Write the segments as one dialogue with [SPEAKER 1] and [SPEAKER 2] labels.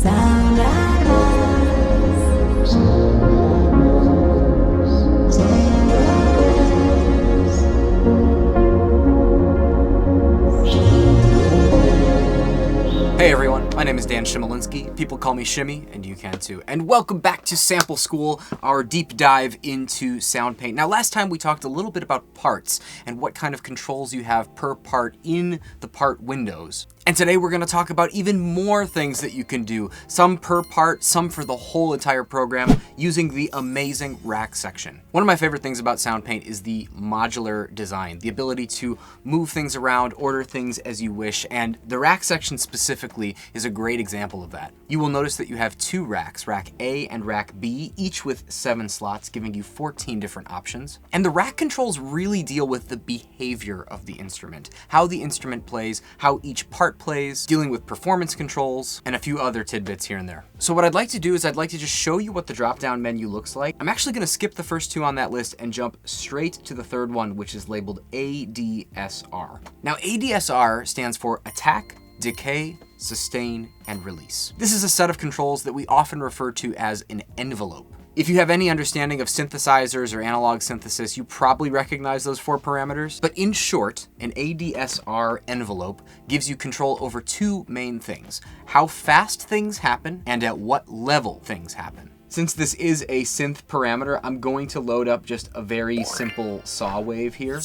[SPEAKER 1] Sound
[SPEAKER 2] Hey everyone, my name is Dan Shimolinski. People call me Shimmy, and you can too. And welcome back to Sample School, our deep dive into Soundpaint. Now, last time we talked a little bit about parts and what kind of controls you have per part in the part windows. And today we're going to talk about even more things that you can do, some per part, some for the whole entire program, using the amazing rack section. One of my favorite things about Soundpaint is the modular design, the ability to move things around, order things as you wish, and the rack section specifically is a great example of that. You will notice that you have two racks, rack A and rack B, each with 7 slots, giving you 14 different options. And the rack controls really deal with the behavior of the instrument, how the instrument plays, how each part plays, dealing with performance controls, and a few other tidbits here and there. So what I'd like to do is I'd like to just show you what the drop-down menu looks like. I'm actually going to skip the first two on that list and jump straight to the third one, which is labeled ADSR. Now, ADSR stands for Attack, Decay, Sustain, and Release. This is a set of controls that we often refer to as an envelope. If you have any understanding of synthesizers or analog synthesis, you probably recognize those 4 parameters. But in short, an ADSR envelope gives you control over 2 main things: how fast things happen and at what level things happen. Since this is a synth parameter, I'm going to load up just a very simple saw wave here.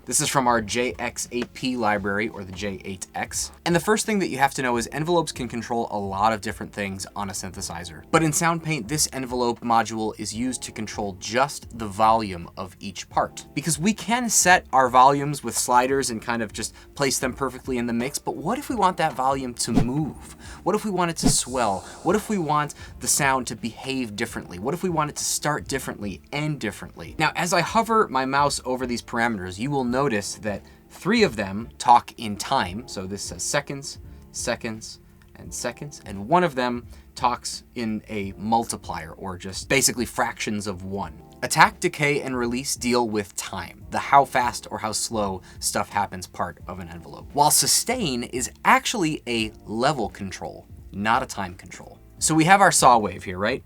[SPEAKER 2] This is from our JX8P library, or the J8X. And the first thing that you have to know is envelopes can control a lot of different things on a synthesizer. But in Soundpaint, this envelope module is used to control just the volume of each part. Because we can set our volumes with sliders and kind of just place them perfectly in the mix, but what if we want that volume to move? What if we want it to swell? What if we want the sound to behave differently? What if we want it to start differently, end differently? Now, as I hover my mouse over these parameters, you will notice that 3 of them talk in time. So this says seconds, seconds, and seconds. And 1 of them talks in a multiplier, or just basically fractions of 1. Attack, Decay, and Release deal with time, the how fast or how slow stuff happens part of an envelope. While Sustain is actually a level control, not a time control. So we have our saw wave here, right?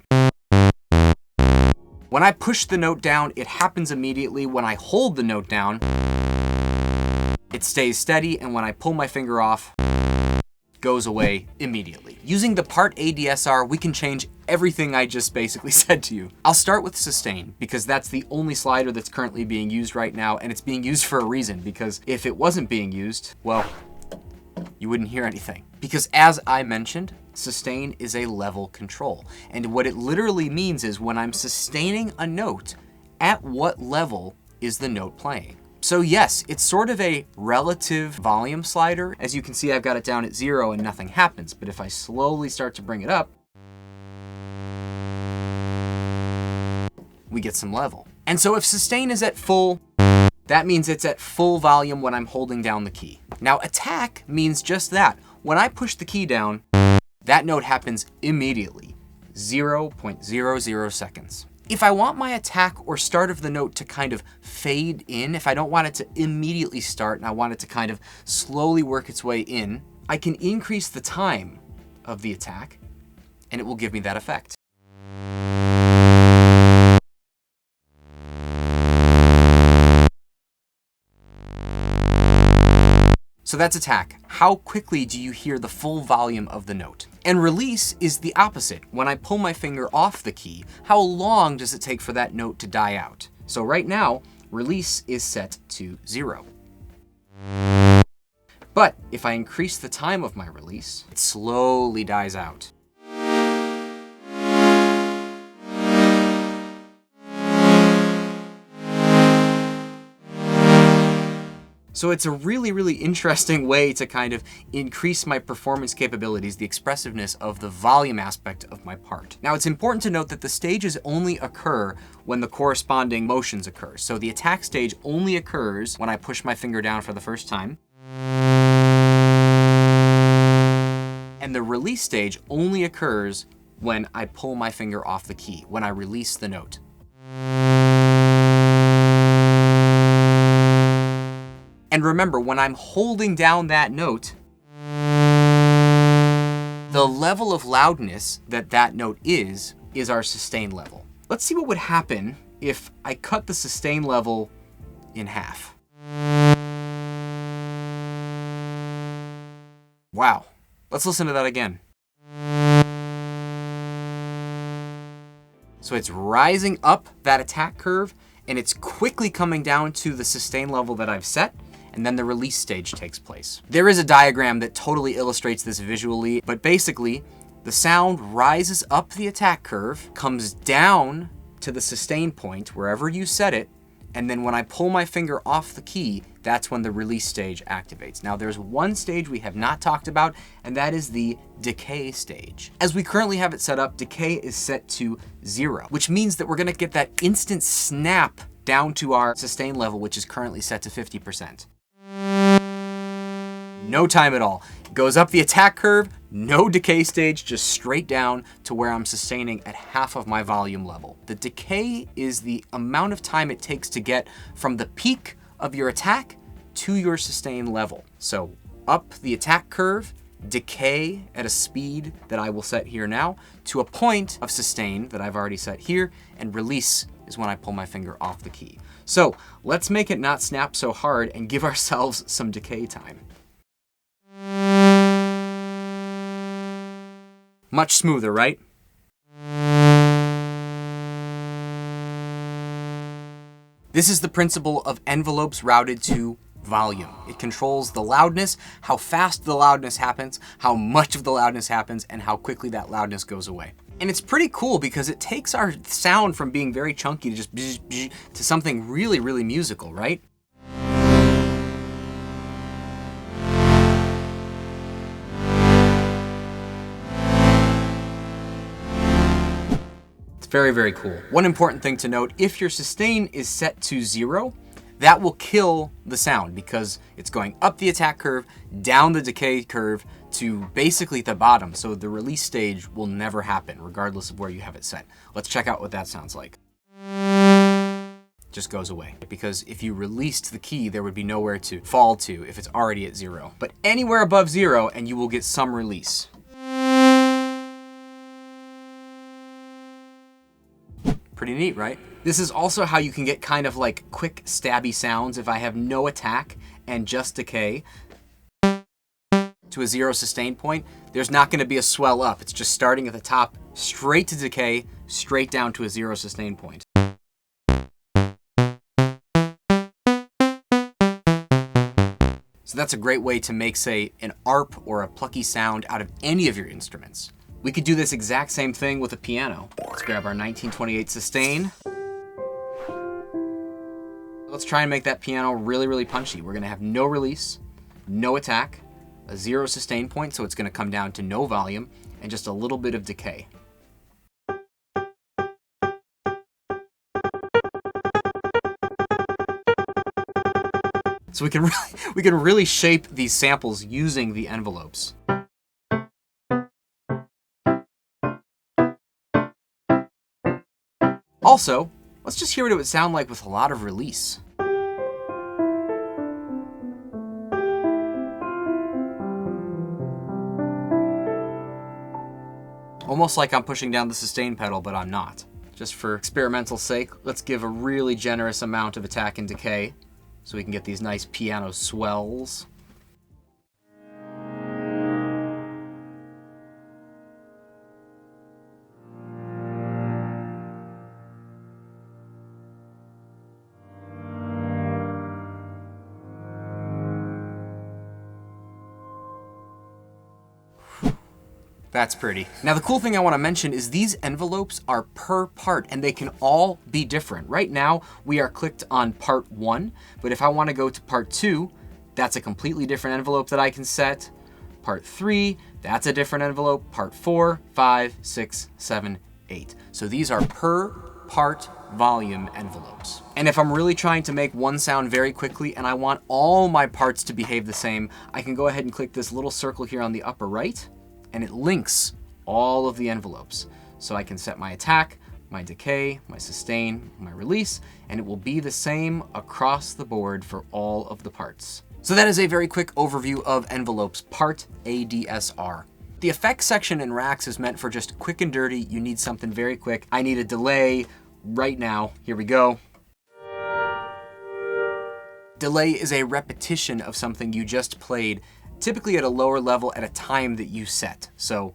[SPEAKER 2] When I push the note down, it happens immediately. When I hold the note down, it stays steady, and when I pull my finger off, it goes away immediately. Using the part ADSR, we can change everything I just basically said to you. I'll start with Sustain, because that's the only slider that's currently being used right now, and it's being used for a reason, because if it wasn't being used, well, you wouldn't hear anything. Because as I mentioned, Sustain is a level control. And what it literally means is when I'm sustaining a note, at what level is the note playing? So yes, it's sort of a relative volume slider. As you can see, I've got it down at 0 and nothing happens. But if I slowly start to bring it up, we get some level. And so if Sustain is at full, that means it's at full volume when I'm holding down the key. Now, Attack means just that. When I push the key down, that note happens immediately, 0.00 seconds. If I want my attack or start of the note to kind of fade in, if I don't want it to immediately start and I want it to kind of slowly work its way in, I can increase the time of the attack and it will give me that effect. So that's Attack. How quickly do you hear the full volume of the note? And Release is the opposite. When I pull my finger off the key, how long does it take for that note to die out? So right now, Release is set to 0. But if I increase the time of my release, it slowly dies out. So it's a really, really interesting way to kind of increase my performance capabilities, the expressiveness of the volume aspect of my part. Now, it's important to note that the stages only occur when the corresponding motions occur. So the attack stage only occurs when I push my finger down for the first time. And the release stage only occurs when I pull my finger off the key, when I release the note. And remember, when I'm holding down that note, The level of loudness that that note is our sustain level. Let's see what would happen if I cut the sustain level in half. Wow. Let's listen to that again. So it's rising up that attack curve, and it's quickly coming down to the sustain level that I've set, and then the release stage takes place. There is a diagram that totally illustrates this visually, but basically, the sound rises up the attack curve, comes down to the sustain point, wherever you set it, and then when I pull my finger off the key, that's when the release stage activates. Now there's one stage we have not talked about, and that is the decay stage. As we currently have it set up, decay is set to 0, which means that we're gonna get that instant snap down to our sustain level, which is currently set to 50%. No time at all. It goes up the attack curve, no decay stage, just straight down to where I'm sustaining at half of my volume level. The decay is the amount of time it takes to get from the peak of your attack to your sustain level. So up the attack curve, decay at a speed that I will set here now, to a point of sustain that I've already set here, and release is when I pull my finger off the key. So let's make it not snap so hard and give ourselves some decay time. Much smoother, right? This is the principle of envelopes routed to volume. It controls the loudness, how fast the loudness happens, how much of the loudness happens, and how quickly that loudness goes away. And it's pretty cool because it takes our sound from being very chunky to just bzz, bzz, to something really, really musical, right? Very, very cool. One important thing to note, if your sustain is set to 0, that will kill the sound because it's going up the attack curve, down the decay curve to basically the bottom. So the release stage will never happen regardless of where you have it set. Let's check out what that sounds like. Just goes away because if you released the key, there would be nowhere to fall to if it's already at 0. But anywhere above 0 and you will get some release. Pretty neat, right? This is also how you can get kind of like quick stabby sounds. If I have no attack and just decay to a 0 sustain point, there's not going to be a swell up. It's just starting at the top, straight to decay, straight down to a 0 sustain point. So that's a great way to make, say, an arp or a plucky sound out of any of your instruments. We could do this exact same thing with a piano. Let's grab our 1928 sustain. Let's try and make that piano really, really punchy. We're gonna have no release, no attack, a 0 sustain point, so it's gonna come down to no volume, and just a little bit of decay. So we can really shape these samples using the envelopes. Also, let's just hear what it would sound like with a lot of release. Almost like I'm pushing down the sustain pedal, but I'm not. Just for experimental sake, let's give a really generous amount of attack and decay so we can get these nice piano swells. That's pretty. Now the cool thing I want to mention is these envelopes are per part and they can all be different. Right now we are clicked on part 1, but if I want to go to part 2, that's a completely different envelope that I can set. Part 3, that's a different envelope. Part 4, 5, 6, 7, 8. So these are per part volume envelopes. And if I'm really trying to make one sound very quickly and I want all my parts to behave the same, I can go ahead and click this little circle here on the upper right, and it links all of the envelopes. So I can set my attack, my decay, my sustain, my release, and it will be the same across the board for all of the parts. So that is a very quick overview of envelopes, part ADSR. The effects section in racks is meant for just quick and dirty. You need something very quick. I need a delay right now. Here we go. Delay is a repetition of something you just played, typically at a lower level at a time that you set. So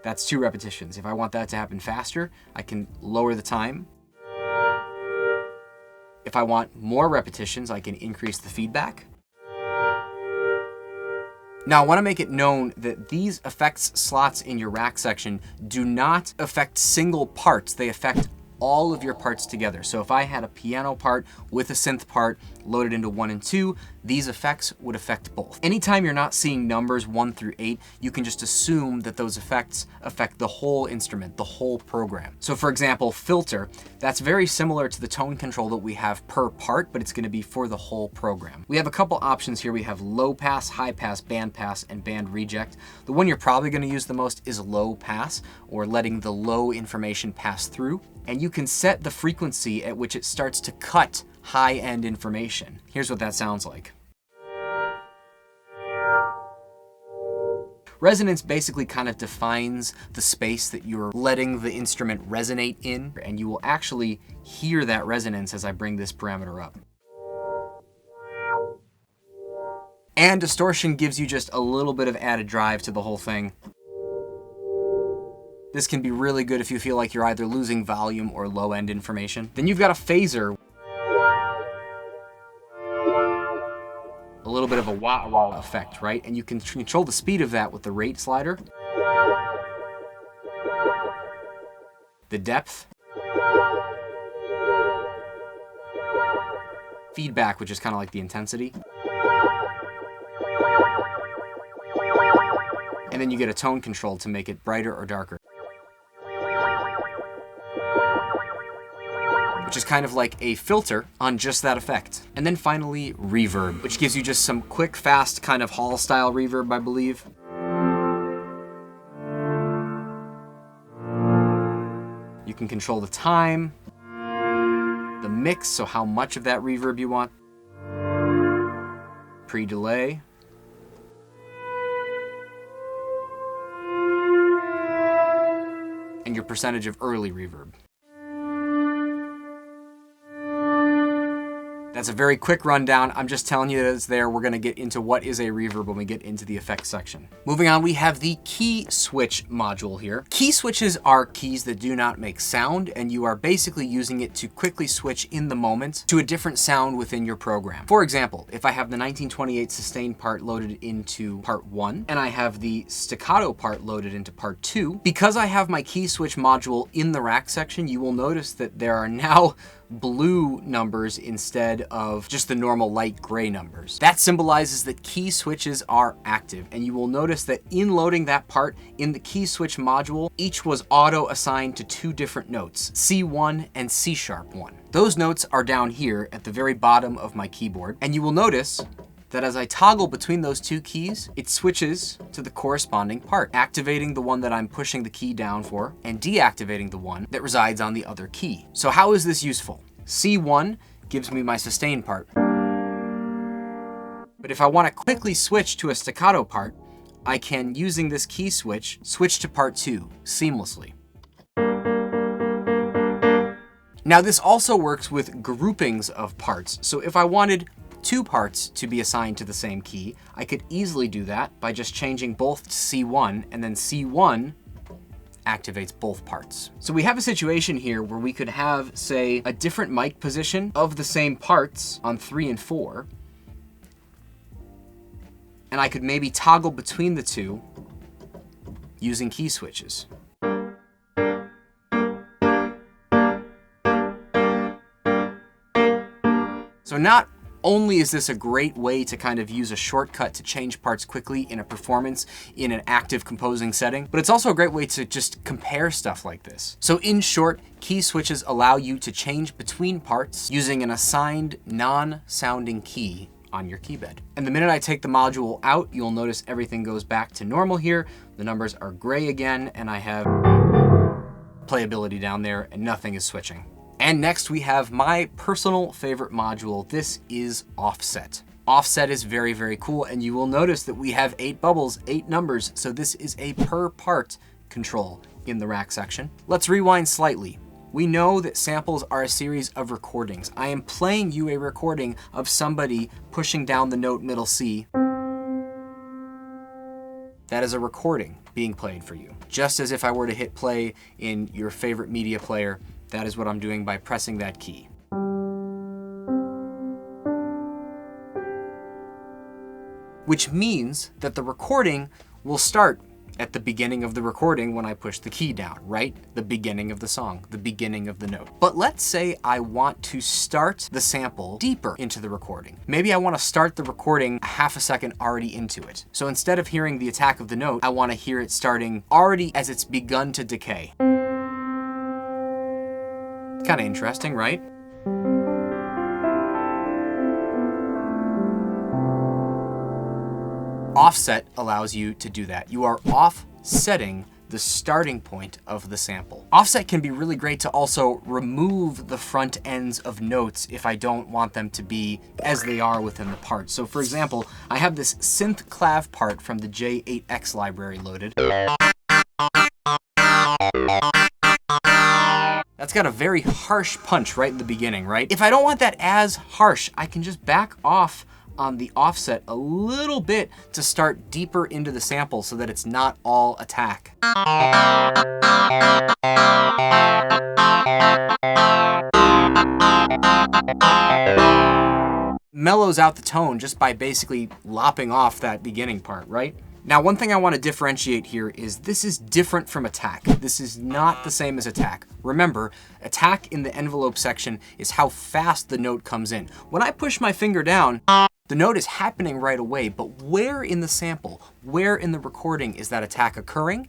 [SPEAKER 2] that's 2 repetitions. If I want that to happen faster, I can lower the time. If I want more repetitions, I can increase the feedback. Now, I want to make it known that these effects slots in your rack section do not affect single parts. They affect all of your parts together. So if I had a piano part with a synth part loaded into 1 and 2, these effects would affect both. Anytime you're not seeing numbers 1 through 8, you can just assume that those effects affect the whole instrument, the whole program. So for example, filter, that's very similar to the tone control that we have per part, but it's going to be for the whole program. We have a couple options here. We have low pass, high pass, and band reject. The one you're probably going to use the most is low pass, or letting the low information pass through. And you can set the frequency at which it starts to cut high-end information. Here's what that sounds like. Resonance basically kind of defines the space that you're letting the instrument resonate in, and you will actually hear that resonance as I bring this parameter up. And distortion gives you just a little bit of added drive to the whole thing. This can be really good if you feel like you're either losing volume or low-end information. Then you've got a phaser. A little bit of a wah-wah effect, right? And you can control the speed of that with the rate slider. The depth. Feedback, which is kind of like the intensity. And then you get a tone control to make it brighter or darker. Which is kind of like a filter on just that effect. And then finally, reverb, which gives you just some quick, fast kind of hall style reverb, I believe. You can control the time, the mix, so how much of that reverb you want, pre-delay, and your percentage of early reverb. That's a very quick rundown. I'm just telling you that it's there. We're going to get into what is a reverb when we get into the effects section. Moving on, we have the key switch module here. Key switches are keys that do not make sound, and you are basically using it to quickly switch in the moment to a different sound within your program. For example, if I have the 1928 sustain part loaded into part 1, and I have the staccato part loaded into part 2, because I have my key switch module in the rack section, you will notice that there are now blue numbers instead of just the normal light gray numbers. That symbolizes that key switches are active, and you will notice that in loading that part in the key switch module, each was auto assigned to 2 different notes, C1 and C#1. Those notes are down here at the very bottom of my keyboard, and you will notice that as I toggle between those 2 keys, it switches to the corresponding part, activating the one that I'm pushing the key down for and deactivating the one that resides on the other key. So how is this useful? C1 gives me my sustain part. But if I want to quickly switch to a staccato part, I can, using this key switch to part 2 seamlessly. Now this also works with groupings of parts. So if I wanted 2 parts to be assigned to the same key, I could easily do that by just changing both to C1, and then C1 activates both parts. So we have a situation here where we could have, say, a different mic position of the same parts on 3 and 4, and I could maybe toggle between the 2 using key switches. So not only is this a great way to kind of use a shortcut to change parts quickly in a performance in an active composing setting, but it's also a great way to just compare stuff like this. So in short, key switches allow you to change between parts using an assigned non-sounding key on your keybed. And the minute I take the module out, you'll notice everything goes back to normal here. The numbers are gray again, and I have playability down there, and nothing is switching. And next we have my personal favorite module. This is offset. Offset is very, very cool, and you will notice that we have 8 bubbles, 8 numbers, so this is a per part control in the rack section. Let's rewind slightly. We know that samples are a series of recordings. I am playing you a recording of somebody pushing down the note middle C. That is a recording being played for you. Just as if I were to hit play in your favorite media player, that is what I'm doing by pressing that key. Which means that the recording will start at the beginning of the recording when I push the key down, right? The beginning of the song, the beginning of the note. But let's say I want to start the sample deeper into the recording. Maybe I want to start the recording a half a second already into it. So instead of hearing the attack of the note, I want to hear it starting already as it's begun to decay. Kind of interesting, right? Offset allows you to do that. You are offsetting the starting point of the sample. Offset can be really great to also remove the front ends of notes if I don't want them to be as they are within the part. So for example, I have this synth clav part from the J8X library loaded. That's got a very harsh punch right in the beginning, right? If I don't want that as harsh, I can just back off on the offset a little bit to start deeper into the sample so that it's not all attack. Mellows out the tone just by basically lopping off that beginning part, right? Now, one thing I want to differentiate here is this is different from attack. This is not the same as attack. Remember, attack in the envelope section is how fast the note comes in. When I push my finger down, the note is happening right away, but where in the sample, where in the recording is that attack occurring?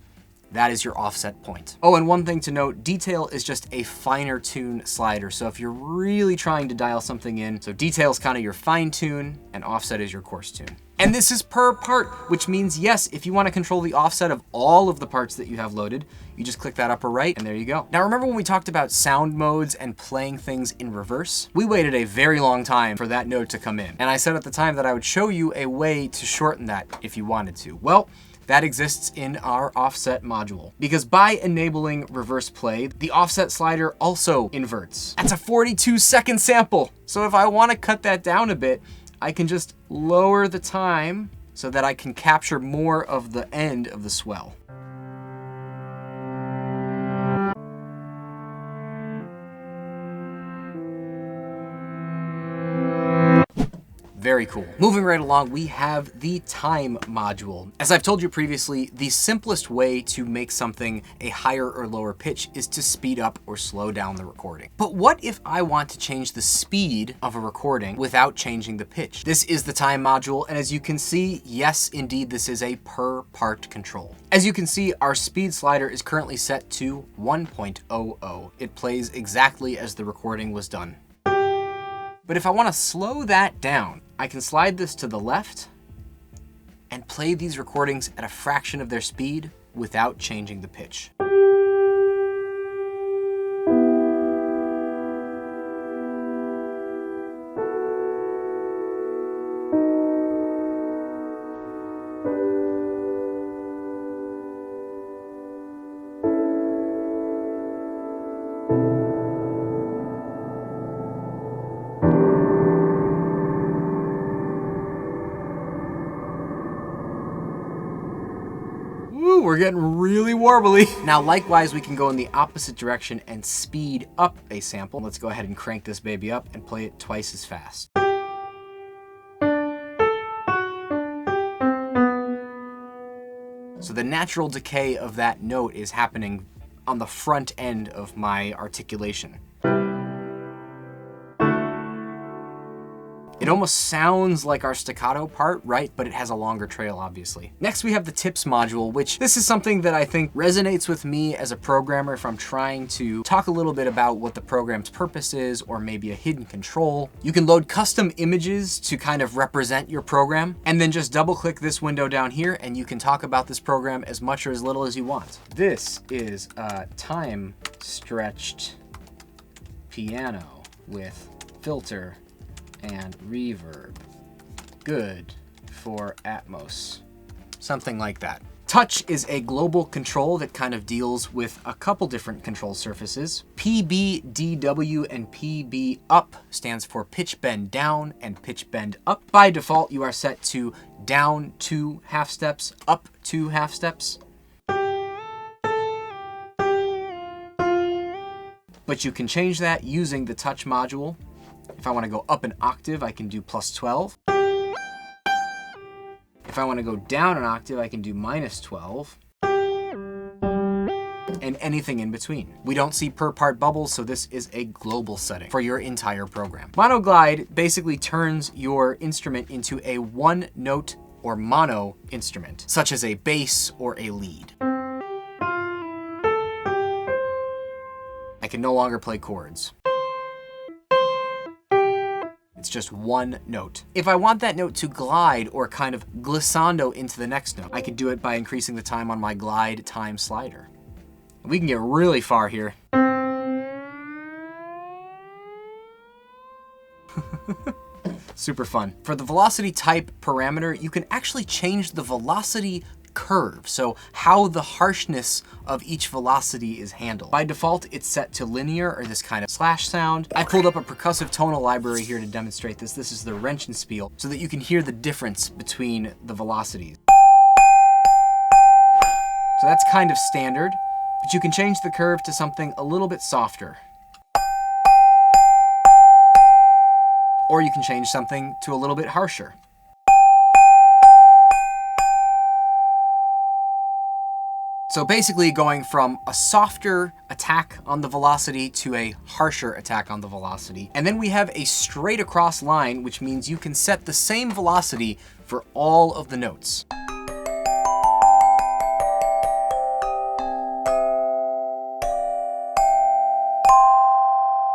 [SPEAKER 2] That is your offset point. Oh, and one thing to note, detail is just a finer tune slider. So if you're really trying to dial something in, so detail is kind of your fine tune and offset is your coarse tune. And this is per part, which means yes, if you want to control the offset of all of the parts that you have loaded, you just click that upper right and there you go. Now remember when we talked about sound modes and playing things in reverse? We waited a very long time for that note to come in. And I said at the time that I would show you a way to shorten that if you wanted to. Well, that exists in our offset module. Because by enabling reverse play, the offset slider also inverts. That's a 42-second sample. So if I want to cut that down a bit, I can just lower the time so that I can capture more of the end of the swell. Very cool. Moving right along, we have the time module. As I've told you previously, the simplest way to make something a higher or lower pitch is to speed up or slow down the recording. But what if I want to change the speed of a recording without changing the pitch? This is the time module, and as you can see, yes, indeed, this is a per part control. As you can see, our speed slider is currently set to 1.00. It plays exactly as the recording was done. But if I want to slow that down, I can slide this to the left and play these recordings at a fraction of their speed without changing the pitch. We're getting really warbly. Now, likewise, we can go in the opposite direction and speed up a sample. Let's go ahead and crank this baby up and play it twice as fast. So the natural decay of that note is happening on the front end of my articulation. It almost sounds like our staccato part, right? But it has a longer trail, obviously. Next, we have the tips module, which this is something that I think resonates with me as a programmer if I'm trying to talk a little bit about what the program's purpose is, or maybe a hidden control. You can load custom images to kind of represent your program, and then just double click this window down here, and you can talk about this program as much or as little as you want. This is a time stretched piano with filter and reverb. good for Atmos. Something like that. Touch is a global control that kind of deals with a couple different control surfaces. PB, DW, and PB up stands for pitch bend down and pitch bend up. By default, you are set to down 2 half steps, up 2 half steps. But you can change that using the touch module. If I want to go up an octave, I can do +12. If I want to go down an octave, I can do -12. And anything in between. We don't see per part bubbles, so this is a global setting for your entire program. Monoglide basically turns your instrument into a one-note or mono instrument, such as a bass or a lead. I can no longer play chords. It's just one note. If I want that note to glide or kind of glissando into the next note, I could do it by increasing the time on my glide time slider. We can get really far here. Super fun. For the velocity type parameter, you can actually change the velocity curve, so how the harshness of each velocity is handled. By default, it's set to linear or this kind of slash sound. I pulled up a percussive tonal library here to demonstrate this. This is the Renchenspiel, so that you can hear the difference between the velocities. So that's kind of standard, but you can change the curve to something a little bit softer. Or you can change something to a little bit harsher. So basically going from a softer attack on the velocity to a harsher attack on the velocity. And then we have a straight across line, which means you can set the same velocity for all of the notes.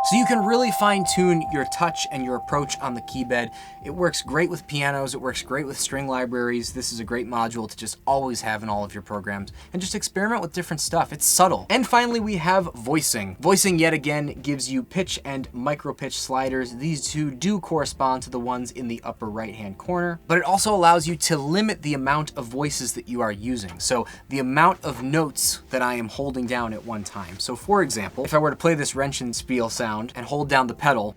[SPEAKER 2] So you can really fine-tune your touch and your approach on the key bed. It works great with pianos, it works great with string libraries. This is a great module to just always have in all of your programs and just experiment with different stuff. It's subtle. And finally, we have voicing. Voicing yet again gives you pitch and micro pitch sliders. These two do correspond to the ones in the upper right-hand corner, but it also allows you to limit the amount of voices that you are using. So the amount of notes that I am holding down at one time. So for example, if I were to play this Renchenspiel sound and hold down the pedal,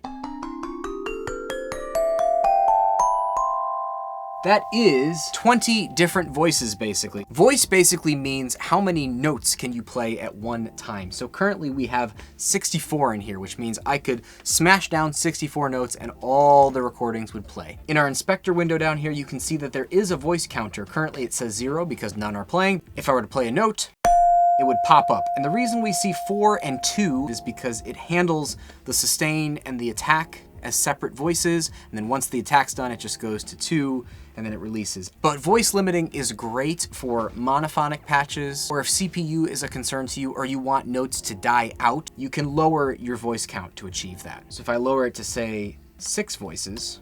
[SPEAKER 2] that is 20 different voices basically. Voice basically means how many notes can you play at one time. So currently we have 64 in here, which means I could smash down 64 notes and all the recordings would play. In our inspector window down here, you can see that there is a voice counter. Currently it says 0 because none are playing. If I were to play a note, it would pop up. And the reason we see 4 and 2 is because it handles the sustain and the attack as separate voices, and then once the attack's done, it just goes to 2, and then it releases. But voice limiting is great for monophonic patches, or if CPU is a concern to you, or you want notes to die out, you can lower your voice count to achieve that. So if I lower it to, say, 6 voices,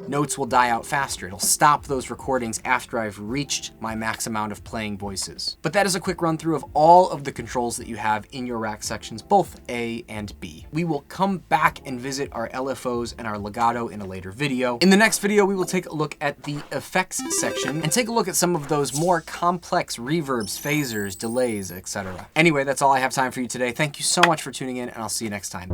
[SPEAKER 2] notes will die out faster. It'll stop those recordings after I've reached my max amount of playing voices. But that is a quick run through of all of the controls that you have in your rack sections, both A and B. We will come back and visit our LFOs and our legato in a later video. In the next video, we will take a look at the effects section and take a look at some of those more complex reverbs, phasers, delays, etc. Anyway, that's all I have time for you today. Thank you so much for tuning in, and I'll see you next time.